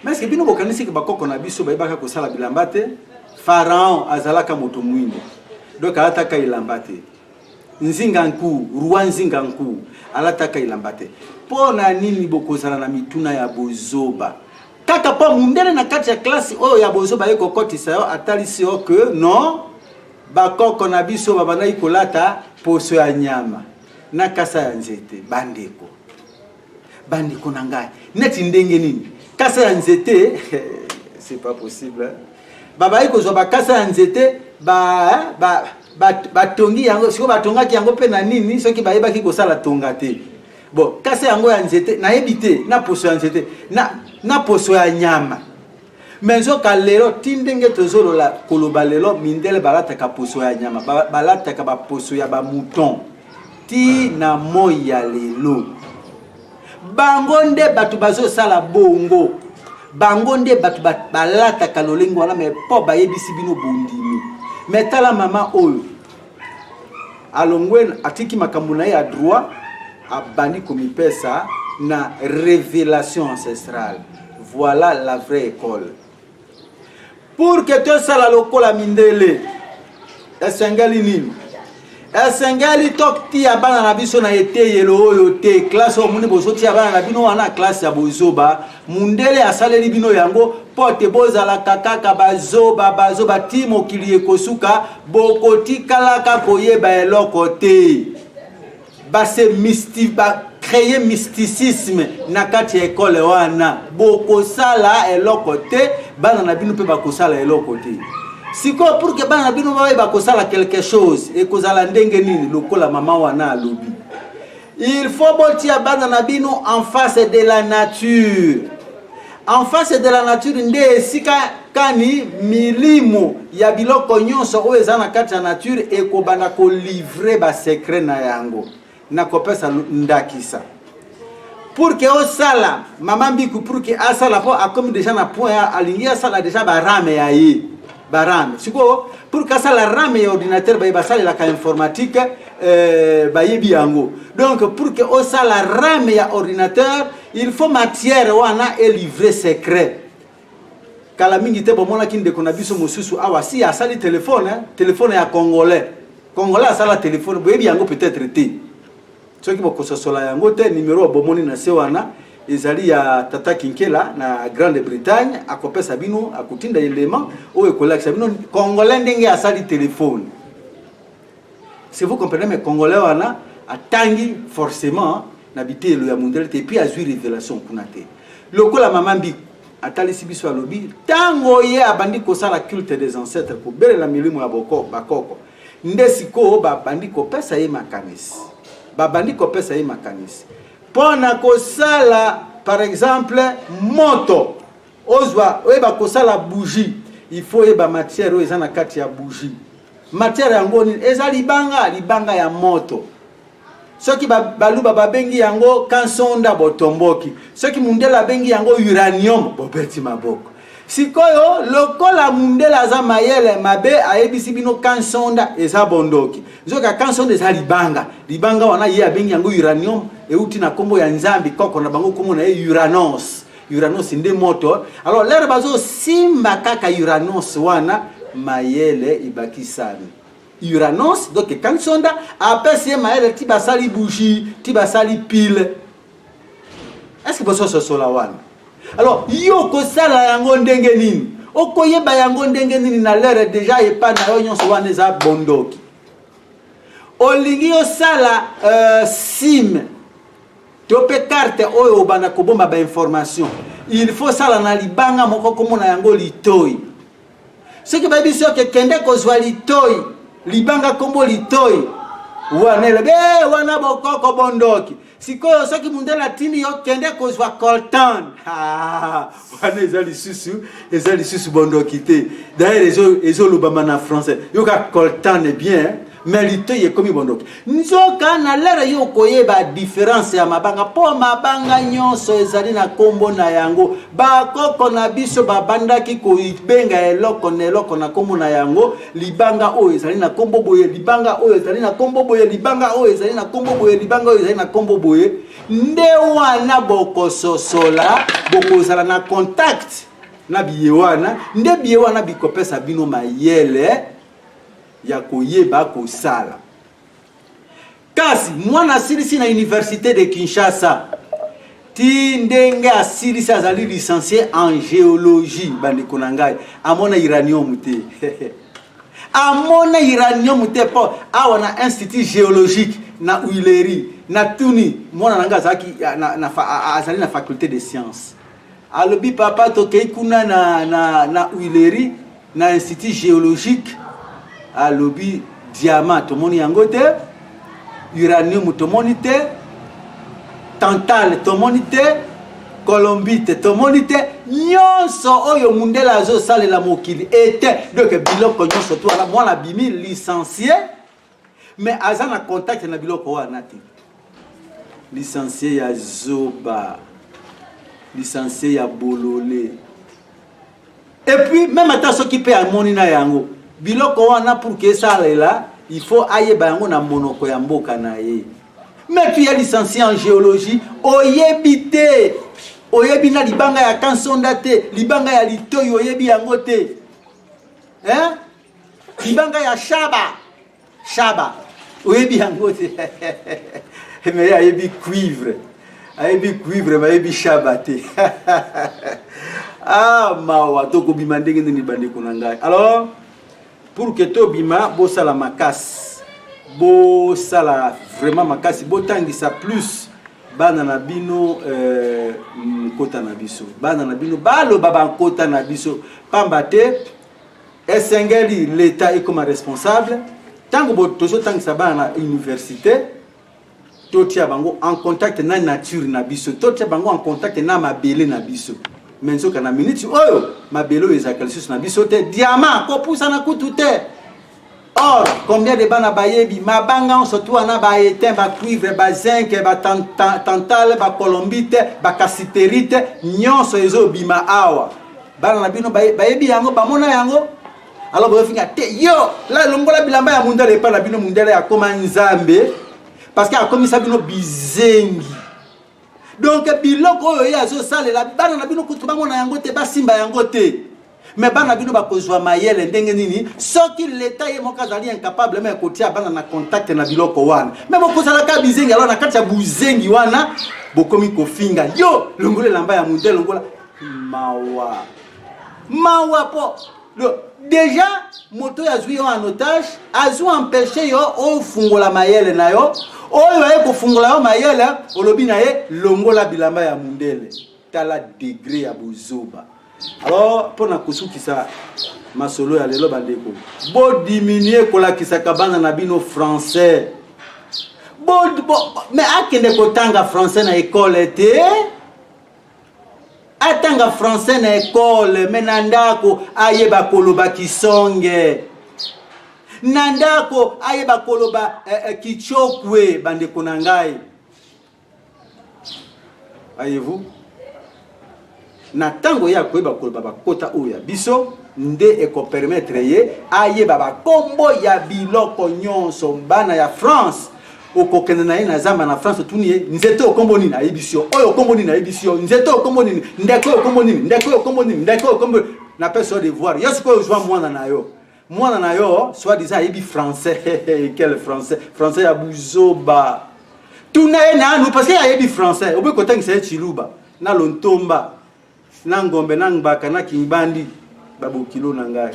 Mais est-ce que bino bokanisi ke bakoko na biso bayebaka ko sala bilamba te? Pharaon azalaka moto mwindo. Donc ataka ilamba te. Nzinganku, roi Nzinganku, alataka ilamba te. Pona nini bokozala na mituna ya bozoba? kaka pa mundele na kati ya classe oyo ya bozo ba yeko kotisa yo atalisi yo que non bakoko na biso babana ikolata poso ya nyama na kasa ya nzete bandeko na ngai neti ndenge nini kasa ya nzete c'est pas possible baba iko zo bakasa ya nzete batongi yango siko batongaki yango pe na nini soki bayebaki kosala tonga te bon kasa yango ya nzete na yebite na poso ya nzete na poso ya nyama menzo kalero tindenge tozolola koloba lelo mindele balataka poso ya nyama balataka ba poso ya ba mouton ti na moya lelo bango nde batu bazo sala bongo bango nde batu balataka lolengo wana me po bayebisi bino bondimi metala mama oyo alongwe atiki makambo na ya droit abandi komipesa na révélation ancestrale. Voilà la vraie école. Pour que tu sala lokola mindele esengali nini esengali tokti abana na biso na ete yelo oyo te classe o muni bozoti abana na bino wana classe ya bozoba mundele asaleli bino yango pote bozala kakaka bazoba timo kili ekosuka bokotikalaka koyeba eloko te base mystique ba créer mysticisme na kati ya école wana bokosala eloko te bana na bino pe bakosala eloko te siko pour que bana na bino bakosala quelque chose et kozala ndenge nini lokola mama wana alobi il faut botia bana na bino en face de la nature. En face de la nature nde sika kani milimo ya biloko nyonso oyo eza na kati ya nature ekobanda ko livrer ba secret na yango na kopesa ndakisa pour que osala mama mbiku pour que asala po akomi déjà na point alingi asala déjà barame ya ye barame siko pour que asala rame ya ordinateur ba basala la ka informatique bayebi yango donc pour que osala rame ya ordinateur il faut matière wana et livrer secret kala mingi te bomona kinde kona biso mosusu awa si asali téléphone ya congolais asala téléphone boyebi yango peut-être te soki bokososola yango te numéro bomoni na se wana ezali ya tata Kinkela na Grande-Bretagne akopesa bino akutinda élément o ekolakisa bino congolais ndenge asali téléphone. Si vous comprenez mais congolais wana atangi forcément na bitelo ya mundele te puis azui révélation kuna te lokola mama mbi atalisi biso alobi tango ye abandi kosala culte des ancêtres ko belela milimo ya bakoko ndesiko babandi kopesa ye makanisi pona kosala par exemple moto ozwa oyeba kosala bougie il faut yeba matière oyo eza na kati ya bougie matière yango nini eza libanga ya moto soki baluba babengi yango kansonda botomboki soki mundela bengi yango uranium bobeti maboko sikoyo lokola mundela aza mayele mabe ayebisi bino kansonda eza bondoki zoka kansonda eza libanga wana ye abengi yango uranium euti na kombo ya nzambi koko na bango kombo na ye Uranus nde moto alors lere bazo simba kaka Uranus wana mayele ibakisani Uranus donc kansonda apesi mayele tibasali bougie tibasali pile est-ce que boso sola wana alors yo ko sala yango ndenge nini okoyeba yango ndenge nini na lere déjà epa na yo nyonso wana eza bondoki olingi yo sala sim tope carte oyo bana kobomba ba information il faut sala na libanga moko komona yango litoi soki babiso ke kende kozwa litoi libanga kombo litoi wana be wana bokoko bondoki sikoyo soki mundela tini yo kende kozwa coltan wana eza lisusu bondoki te d'ailleurs ezolobama na français yoka coltan est bien mais litoi ekomi bondoki nzoka na lere yo koyeba différence ya mabanga po mabanga nyonso ezali na kombo na yango bakoko na biso babandaki koibenga eloko na kombo na yango libanga oyo ezali na kombo boye libanga oyo ezali na kombo boye libanga oyo ezali na kombo boye libanga oyo ezali na kombo boye nde wana bokososola bokozala na contact na biye wana nde biye wana bikopesa bino mayele ya koyeba kosala kasi mwana silisi na université de Kinshasa Tindenge asili azali licencié en géologie bandeko na ngai amona uranium te amona uranium te po awa na institut géologique na Huilerie na tuni mona na ngai azali na faculté de sciences alobi papa tokei kuna na Huilerie na institut géologique alobi diamant tomoni yango te uranium tomoni te Tantal tomonite, Colombite tomonite, nyonso oyo mundela azo sale la mokili ete donc biloko nyonso to ala mwana bimi licencié mais aza na contact na biloko wana te licencié ya zoba licencié ya bololé et puis même ata soki pe amoni na yango biloko wana pour que ça là il faut ayeba yango na monoko ya mboka na ye. Mais tu es licencié en géologie, oyebite, oyebi na libanga ya kansonda te, libanga ya litoyi oyebi yango te. Hein? Libanga ya shaba, oyebi yango te. Mais ayebi cuivre, mais ayebi shaba te. Ah mawa toko bima ndenge ni bandeko na ngai. Alors, pour que to bima bossa la macasse. Bo sala vraiment makasi botangisa plus bana na bino kota na biso bana na bino balo baba kota na biso pamba te esengeli l'état est comme responsable tango botoso tangisa bana na université totia bango en contact na nature na biso totia bango en contact na mabele na biso menzo kana minute oyo mabelo ezakalisus na biso te diamant ko pousa na kutu te. Or, combien de bana bayebi, mabanga on surtout ana ba éteint, ba cuivre, ba zinc, ba tantal, ba colombite, ba cassiterite, nyonso ezo bima awa. Bana na bino bayebi yango, ba mona yango. Alors bo finga te yo, la longola bilamba ya mundele pa na bino mundele ya koma nzambe parce que a komi sa bino bizengi. Donc biloko oyo ya zo sale la bana na bino kutu ba mona yango te ba simba yango te. Mais bana bino bakozwa mayele ndenge nini soki l'état ye moka zali incapable mais kotia bana na contact na biloko wana mais bokozala ka bizengi alors na kati ya buzengi wana bokomi kofinga yo longola lamba ya munde longola mawa po déjà moto ya zui yo en otage azu empêcher yo o fungola mayele na yo oyo ye ko fungola yo mayele olobi na ye longola bilamba ya mundele tala degré ya bozoba. Alors, pour na kusukisa masolo ya lelo bandeko bo diminuer kola kisaka bana na bino français mais akende kotanga français na école te atanga français na école mais nandako ayeba koloba kisonge nandako ayeba koloba kichokwe bandeko na ngai ayez-vous na tango ya koyeba koloba bakota oya biso nde eko permettre ye ayeba bakombo ya biloko nyonso bana ya France okokende na ye na zamba na France tuniye nzete okombo nini ayebisio oyo okombo nini ayebisio nzete okombo nini ndeko okombo nini ndeko okombo nini ndeko okombo na personne de voir yesu ko ozwa mwana na yo soit disant ayebi français quel français ya buzoba tunaye na anu parce que ayebi français obe kotangisa ye chiluba na lontomba na ngombe na ngbaka na kimbandi babokilo na ngai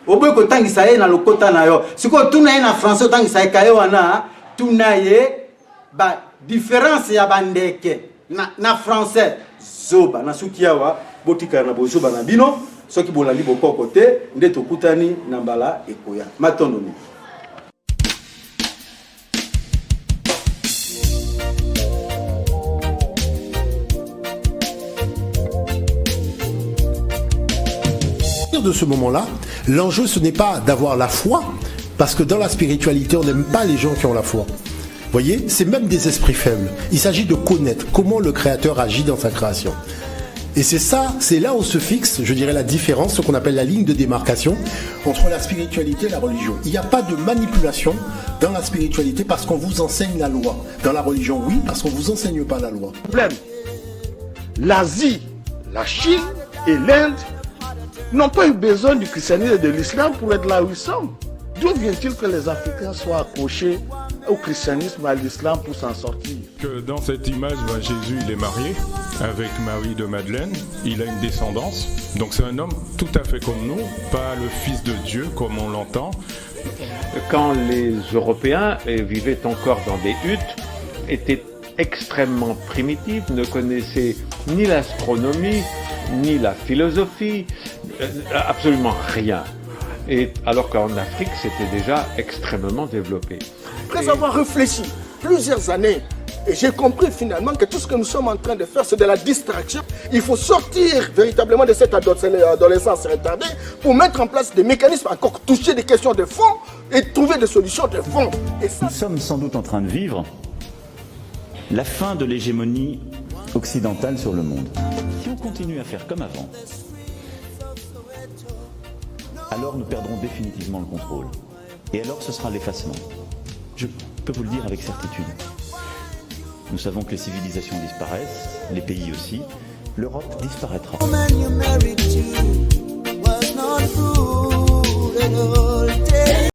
oboy ko tangisa ye na lokota na yo siko tuna ye na français tangisa ye kaye wana tuna ye ba différence ya bandeke na français zoba na sukiawa botika na bozoba na bino soki bolandi bokoko te nde tokutani na mbala ekoya matondo ni. De ce moment-là, l'enjeu ce n'est pas d'avoir la foi, parce que dans la spiritualité on n'aime pas les gens qui ont la foi. Vous voyez, c'est même des esprits faibles. Il s'agit de connaître comment le Créateur agit dans sa création. Et c'est ça, c'est là où se fixe, je dirais, la différence, ce qu'on appelle la ligne de démarcation entre la spiritualité et la religion. Il n'y a pas de manipulation dans la spiritualité parce qu'on vous enseigne la loi. Dans la religion, oui, parce qu'on ne vous enseigne pas la loi. L'Asie, la Chine et l'Inde n'ont pas eu besoin du christianisme et de l'islam pour être là où ils sont. D'où vient-il que les Africains soient accrochés au christianisme et à l'islam pour s'en sortir? Que dans cette image, Jésus il est marié avec Marie de Madeleine, il a une descendance, donc c'est un homme tout à fait comme nous, pas le fils de Dieu comme on l'entend. Quand les Européens vivaient encore dans des huttes, étaient extrêmement primitifs, ne connaissaient ni l'astronomie, ni la philosophie, absolument rien. Et alors qu'en Afrique, c'était déjà extrêmement développé. Après avoir réfléchi plusieurs années, et j'ai compris finalement que tout ce que nous sommes en train de faire, c'est de la distraction. Il faut sortir véritablement de cette adolescence retardée pour mettre en place des mécanismes, encore toucher des questions de fond et trouver des solutions de fond. Et ça... Nous sommes sans doute en train de vivre la fin de l'hégémonie occidentale sur le monde. Si on continue à faire comme avant, alors nous perdrons définitivement le contrôle. Et alors ce sera l'effacement. Je peux vous le dire avec certitude. Nous savons que les civilisations disparaissent, les pays aussi. L'Europe disparaîtra.